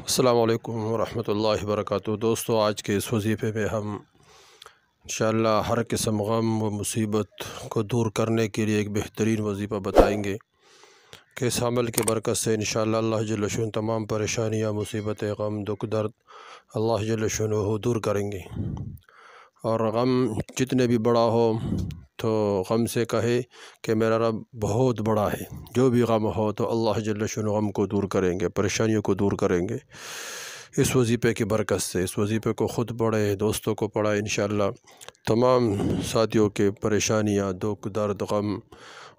السلام علیکم ورحمۃ اللہ وبرکاتہ۔ دوستو، آج کے اس وظیفے میں ہم انشاءاللہ ہر قسم غم و مصیبت کو دور کرنے کے لیے ایک بہترین وظیفہ بتائیں گے کہ اس عمل کے برکت سے انشاءاللہ اللہ جل شانہ تمام پریشانیاں، مصیبتیں، غم، دکھ، درد اللہ جل شانہ دور کریں گے۔ اور غم جتنے بھی بڑا ہو تو غم سے کہے کہ میرا رب بہت بڑا ہے، جو بھی غم ہو تو اللہ جل شانہ غم کو دور کریں گے، پریشانیوں کو دور کریں گے اس وظیفے کی برکت سے۔ اس وظیفے کو خود پڑھیں، دوستوں کو پڑھیں، انشاءاللہ تمام ساتھیوں کے پریشانیاں، دکھ، درد، غم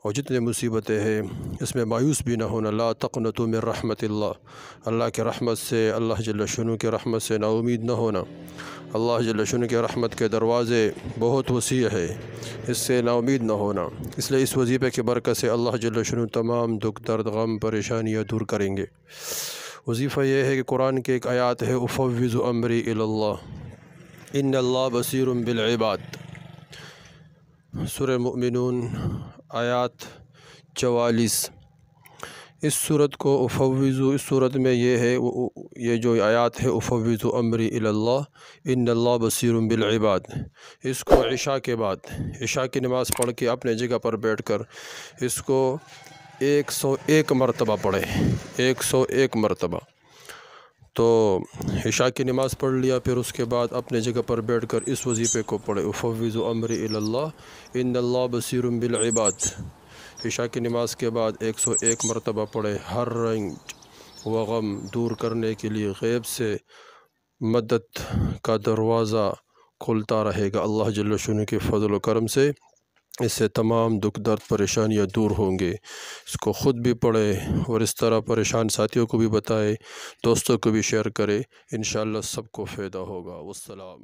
اور جتنے مصیبتیں ہیں اس میں مایوس بھی نہ ہونا۔ لا تقنطوا من رحمت اللہ، اللہ کے رحمت سے، اللہ جل شانہ کے رحمت سے نا امید نہ ہونا۔ اللہ جل شانہ کے رحمت کے دروازے بہت وسیع ہے، اس سے نا امید نہ ہونا۔ اس لیے اس وظیفے کی برکت سے اللہ جل شانہ تمام دکھ، درد، غم، پریشانیاں دور کریں گے۔ وظیفہ یہ ہے کہ قرآن کی ایک آیات ہے، افوض امری الی اللہ ان اللہ بصیر بالعباد، سورہ مومنون آیات 44۔ اس صورت کو افوض، اس صورت میں یہ ہے، یہ جو آیات ہے افوض امری الی اللہ ان اللہ بصیر بالعباد، اس کو عشاء کے بعد، عشاء کی نماز پڑھ کے اپنے جگہ پر بیٹھ کر اس کو 101 مرتبہ پڑھیں، 101 مرتبہ۔ تو عشاء کی نماز پڑھ لیا، پھر اس کے بعد اپنے جگہ پر بیٹھ کر اس وظیفے کو پڑھے، افوض امری الی اللہ ان اللہ بصیر بالعباد۔ عشاء کی نماز کے بعد 101 مرتبہ پڑھے۔ ہر رنج و غم دور کرنے کے لیے غیب سے مدد کا دروازہ کھلتا رہے گا اللہ جل شانہ کے فضل و کرم سے۔ اس سے تمام دکھ، درد، پریشانیاں دور ہوں گے۔ اس کو خود بھی پڑھے اور اس طرح پریشان ساتھیوں کو بھی بتائے، دوستوں کو بھی شیئر کرے، انشاءاللہ سب کو فائدہ ہوگا۔ والسلام۔